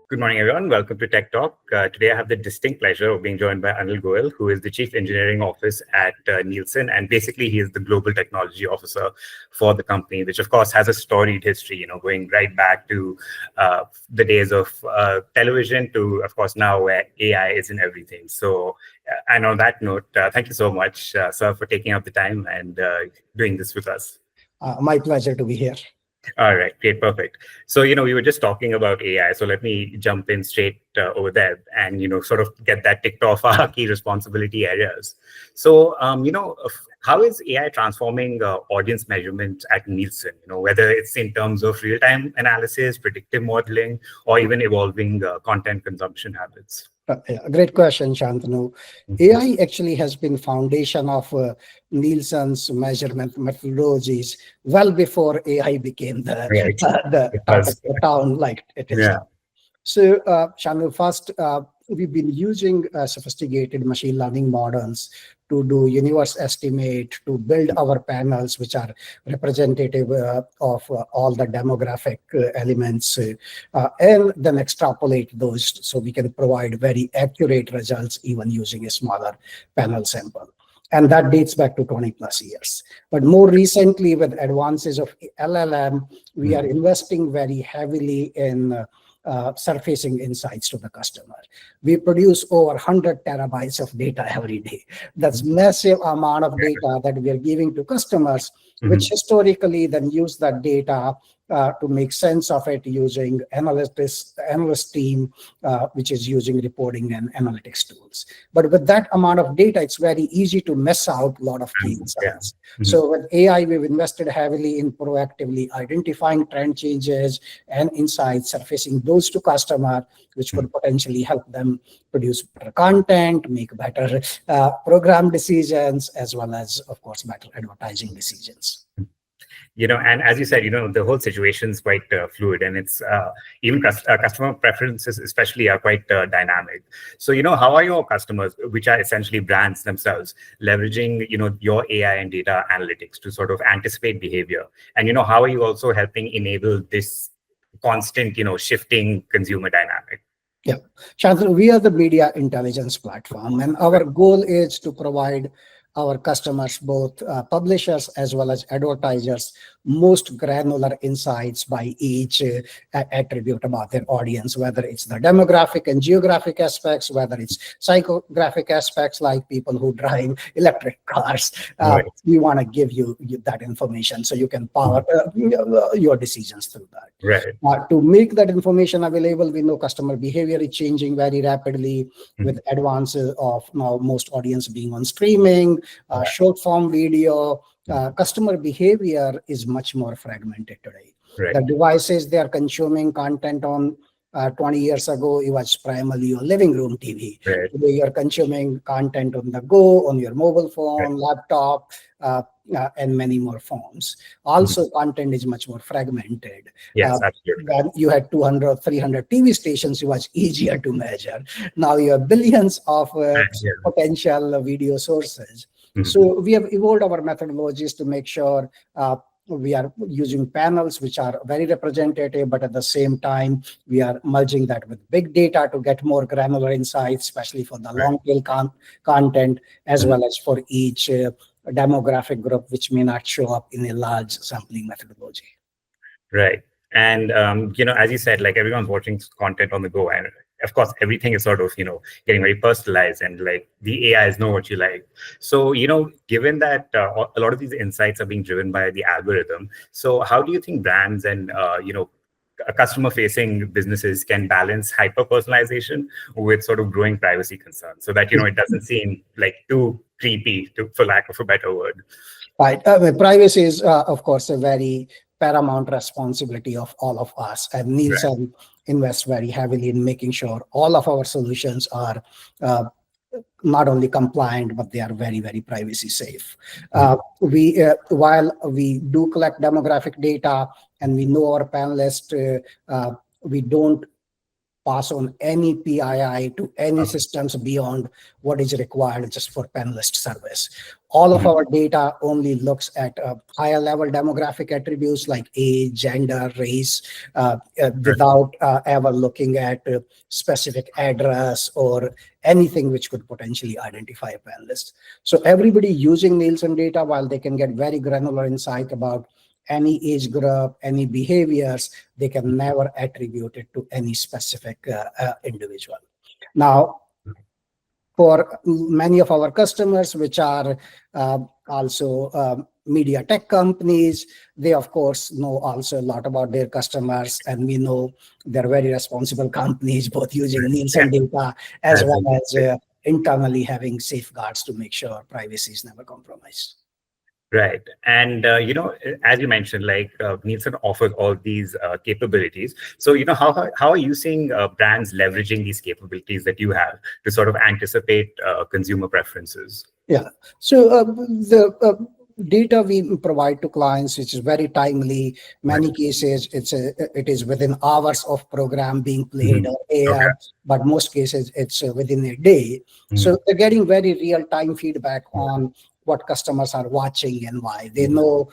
Good morning, everyone. Welcome to Tech Talk. Today, I have the distinct pleasure of being joined by Anil Goel, who is the Chief Engineering Officer at Nielsen. And basically, he is the Global Technology Officer for the company, which, of course, has a storied history, going right back to the days of television to, of course, now where AI is in everything. So, and on that note, thank you so much, sir, for taking out the time and doing this with us. My pleasure to be here. All right, great, perfect. So, we were just talking about AI. So let me jump in straight over there and, sort of get that ticked off our key responsibility areas. So, how is AI transforming audience measurement at Nielsen? Whether it's in terms of real-time analysis, predictive modeling, or even evolving content consumption habits? Great question, Shantanu. AI actually has been foundation of Nielsen's measurement methodologies well before AI became the talk of the town like it is. Yeah. So, Shantanu, first, we've been using sophisticated machine learning models to do universe estimate, to build our panels, which are representative of all the demographic elements, and then extrapolate those so we can provide very accurate results even using a smaller panel sample. And that dates back to 20 plus years. But more recently, with advances of LLM, we are investing very heavily in surfacing insights to the customer. We produce over 100 terabytes of data every day. That's massive amount of data that we are giving to customers, which historically then use that data to make sense of it using analyst team, which is using reporting and analytics tools. But with that amount of data, it's very easy to mess out a lot of key insights. So with AI, we've invested heavily in proactively identifying trend changes and insights, surfacing those to customer, which could potentially help them produce better content, make better program decisions, as well as, of course, better advertising decisions. And as you said, the whole situation is quite fluid, and it's even customer preferences especially are quite dynamic. So, how are your customers, which are essentially brands themselves, leveraging, your AI and data analytics to sort of anticipate behavior? And, how are you also helping enable this constant, shifting consumer dynamic? Yeah, Shantanu, we are the media intelligence platform, and our goal is to provide our customers, both publishers as well as advertisers, most granular insights by each attribute about their audience, whether it's the demographic and geographic aspects, whether it's psychographic aspects like people who drive electric cars. We want to give you that information so you can power your decisions through that. To make that information available, we know customer behavior is changing very rapidly with advances of now most audience being on streaming, short form video. Customer behavior is much more fragmented today. The devices they are consuming content on 20 years ago, it was primarily your living room TV. Today you're consuming content on the go, on your mobile phone, laptop, and many more phones. Also, content is much more fragmented. Yes, absolutely. When you had 200 or 300 TV stations, it was easier to measure. Now you have billions of potential video sources. So we have evolved our methodologies to make sure we are using panels which are very representative, but at the same time, we are merging that with big data to get more granular insights, especially for the long tail content, as well as for each demographic group, which may not show up in a large sampling methodology. Right. And, as you said, like everyone's watching content on the go. And of course, everything is sort of, getting very personalized, and like the AIs know what you like. So, given that a lot of these insights are being driven by the algorithm, so how do you think brands and, customer-facing businesses can balance hyper-personalization with sort of growing privacy concerns so that, it doesn't seem like too creepy, for lack of a better word? Right. Privacy is, of course, a very paramount responsibility of all of us. And Nielsen invests very heavily in making sure all of our solutions are not only compliant, but they are very, very privacy safe. While we do collect demographic data and we know our panelists, we don't pass on any PII to any systems beyond what is required just for panelist service. All of our data only looks at higher level demographic attributes like age, gender, race, without ever looking at specific address or anything which could potentially identify a panelist. So everybody using Nielsen data, while they can get very granular insight about any age group, any behaviors, they can never attribute it to any specific individual. Now, for many of our customers, which are also media tech companies, they of course know also a lot about their customers, and we know they're very responsible companies, both using Nielsen data as well as internally having safeguards to make sure privacy is never compromised. Right. And, as you mentioned, like Nielsen offers all these capabilities. So, how are you seeing brands leveraging these capabilities that you have to sort of anticipate consumer preferences? Yeah. So the data we provide to clients, which is very timely. Many cases, it is within hours of program being played or aired, but most cases it's within a day. So they're getting very real-time feedback on what customers are watching and why. They know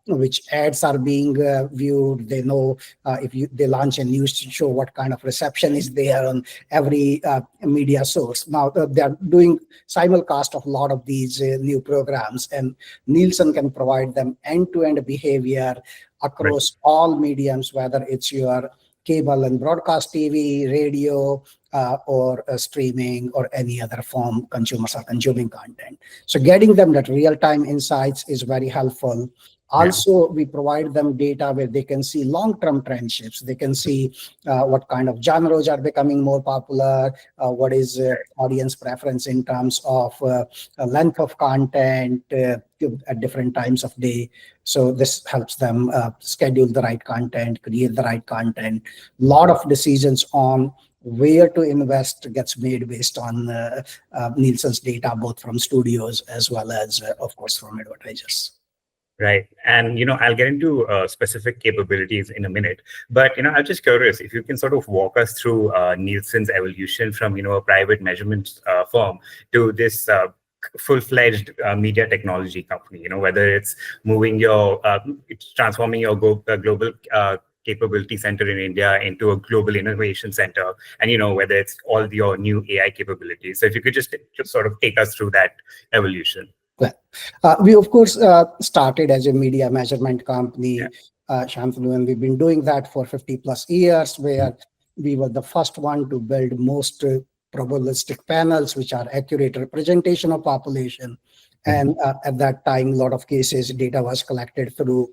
which ads are being viewed. They know if they launch a news show, what kind of reception is there on every media source. Now they're doing simulcast of a lot of these new programs, and Nielsen can provide them end-to-end behavior across all mediums, whether it's your cable and broadcast TV, radio, or streaming, or any other form consumers are consuming content. So getting them that real-time insights is very helpful. Also, we provide them data where they can see long-term trend shifts. They can see what kind of genres are becoming more popular, what is audience preference in terms of length of content at different times of day. So this helps them schedule the right content, create the right content. A lot of decisions on where to invest gets made based on Nielsen's data, both from studios as well as, of course, from advertisers. Right. And, I'll get into specific capabilities in a minute. But, I'm just curious if you can sort of walk us through Nielsen's evolution from, a private measurement firm to this full-fledged media technology company, whether it's it's transforming your global capability center in India into a global innovation center, and, whether it's all your new AI capabilities. So if you could just sort of take us through that evolution. Well, we, of course, started as a media measurement company, Shantanu, and we've been doing that for 50 plus years, where we were the first one to build most probabilistic panels, which are accurate representation of population. And at that time, a lot of cases, data was collected through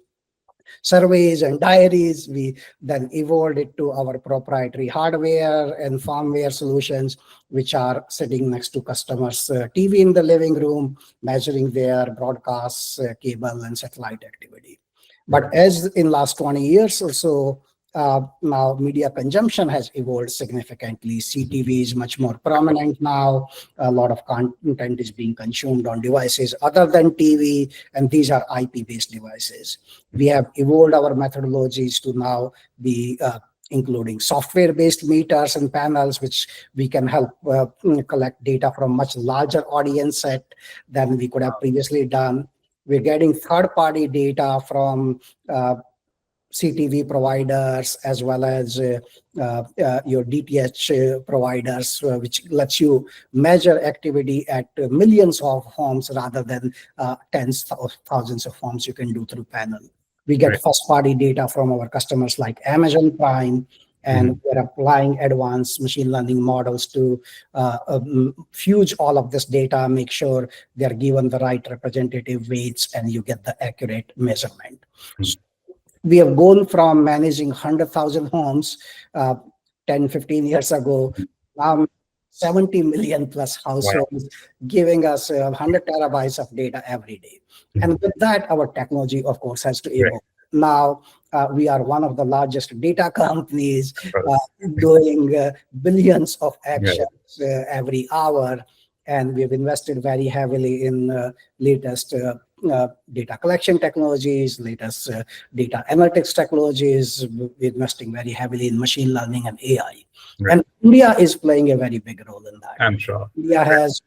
surveys and diaries. We then evolved it to our proprietary hardware and firmware solutions, which are sitting next to customers' TV in the living room, measuring their broadcasts, cable and satellite activity. But as in last 20 years or so, now media consumption has evolved significantly. CTV is much more prominent now. A lot of content is being consumed on devices other than TV, and these are IP-based devices. We have evolved our methodologies to now be including software-based meters and panels, which we can help collect data from much larger audience set than we could have previously done. We're getting third-party data from CTV providers as well as your DTH providers, which lets you measure activity at millions of homes rather than tens of thousands of homes you can do through panel. We get first-party data from our customers like Amazon Prime, and we're applying advanced machine learning models to fuse all of this data, make sure they're given the right representative weights, and you get the accurate measurement. So we have gone from managing 100,000 homes 10, 15 years ago, now 70 million plus households, giving us 100 terabytes of data every day. And with that, our technology, of course, has to evolve. Now, we are one of the largest data companies doing billions of actions every hour. And we've invested very heavily in latest data collection technologies, latest data analytics technologies. We're investing very heavily in machine learning and AI. And India is playing a very big role in that. I'm sure. India has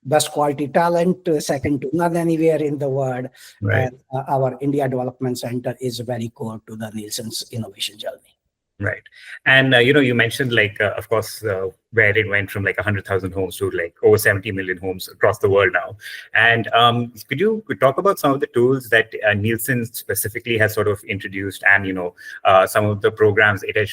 best quality talent, second to none anywhere in the world. Right. And our India Development Center is very core to the Nielsen's innovation journey. Right. And, you mentioned of course, where it went from 100,000 homes to over 70 million homes across the world now. And could you talk about some of the tools that Nielsen specifically has sort of introduced and, some of the programs it is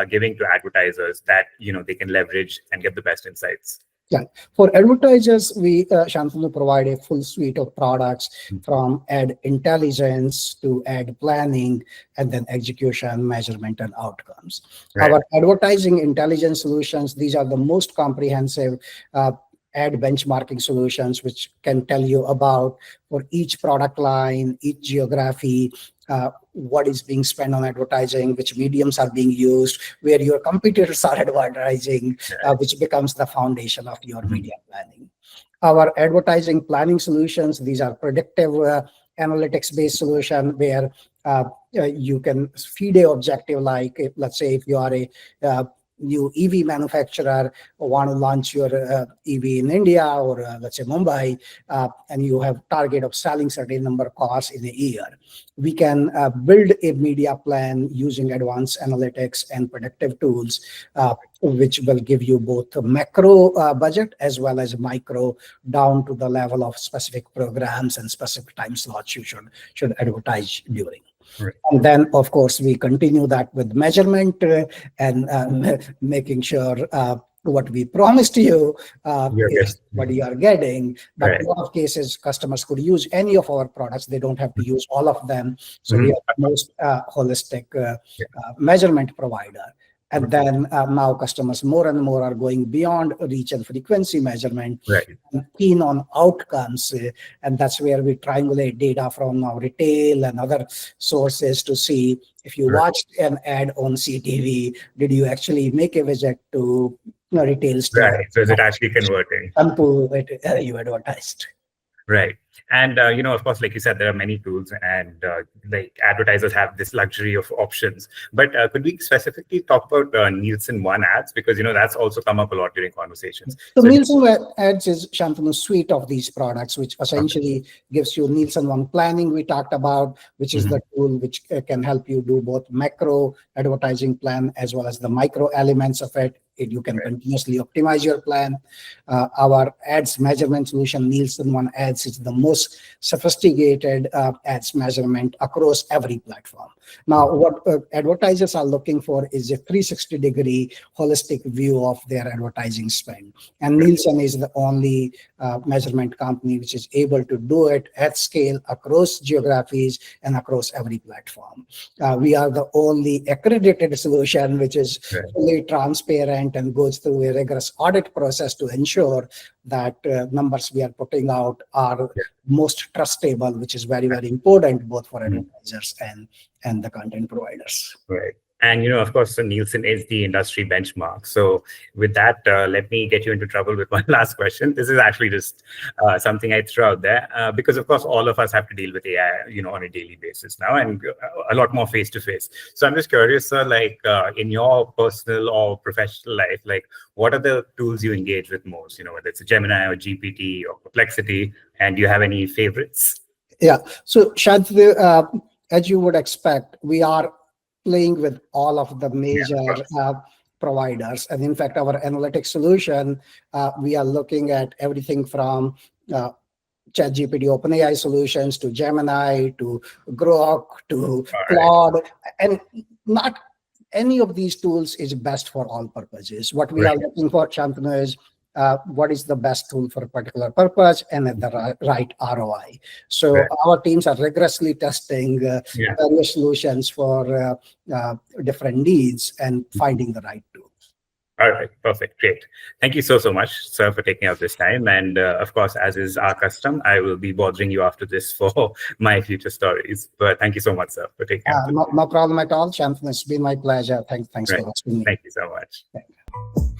giving to advertisers that, they can leverage and get the best insights? Yeah, for advertisers, we, Shantanu, provide a full suite of products from ad intelligence to ad planning and then execution, measurement, and outcomes. Right. Our advertising intelligence solutions, these are the most comprehensive ad benchmarking solutions, which can tell you about for each product line, each geography, what is being spent on advertising, which mediums are being used, where your competitors are advertising, which becomes the foundation of your media planning. Our advertising planning solutions, these are predictive analytics-based solution where you can feed a objective like, let's say if you are a new EV manufacturer or want to launch your EV in India or let's say Mumbai, and you have target of selling certain number of cars in a year. We can build a media plan using advanced analytics and predictive tools, which will give you both a macro budget as well as micro down to the level of specific programs and specific time slots you should advertise during. Right. And then, of course, we continue that with measurement and making sure what we promised you is what you are getting. But in a lot of cases, customers could use any of our products. They don't have to use all of them. So we are the most holistic measurement provider. And then now customers more and more are going beyond reach and frequency measurement, and keen on outcomes. And that's where we triangulate data from our retail and other sources to see if you watched an ad on CTV, did you actually make a visit to a retail store? Right. So is it actually converting? Sample you advertised. Right. And, of course, like you said, there are many tools and advertisers have this luxury of options. But could we specifically talk about Nielsen One ads? Because, that's also come up a lot during conversations. So Nielsen ads is Shantanu's suite of these products, which essentially gives you Nielsen One planning we talked about, which is the tool which can help you do both macro advertising plan as well as the micro elements of it. You can continuously optimize your plan. Our ads measurement solution, Nielsen One Ads, is the most sophisticated ads measurement across every platform. Now, what advertisers are looking for is a 360-degree holistic view of their advertising spend. And Nielsen is the only measurement company which is able to do it at scale across geographies and across every platform. We are the only accredited solution which is fully transparent and goes through a rigorous audit process to ensure that numbers we are putting out are most trustable, which is very, very important both for advertisers and the content providers. Right. And, of course, so Nielsen is the industry benchmark. So with that, let me get you into trouble with one last question. This is actually just something I threw out there because, of course, all of us have to deal with AI, on a daily basis now and a lot more face-to-face. So I'm just curious, sir, in your personal or professional life, what are the tools you engage with most, whether it's a Gemini or GPT or Perplexity, and do you have any favorites? Yeah. So, Shantanu, as you would expect, we are playing with all of the major providers. And in fact, our analytics solution, we are looking at everything from ChatGPT OpenAI solutions to Gemini to Grok to Claude. And not any of these tools is best for all purposes. What we are looking for, Shantanu, is what is the best tool for a particular purpose and at the right ROI. So our teams are rigorously testing various solutions for different needs and finding the right tool. All right, perfect, great. Thank you so much, sir, for taking out this time. And of course, as is our custom, I will be bothering you after this for my future stories. But thank you so much, sir, for taking out. No problem at all, Shantanu. It's been my pleasure. Thanks for hosting me. Thank you so much.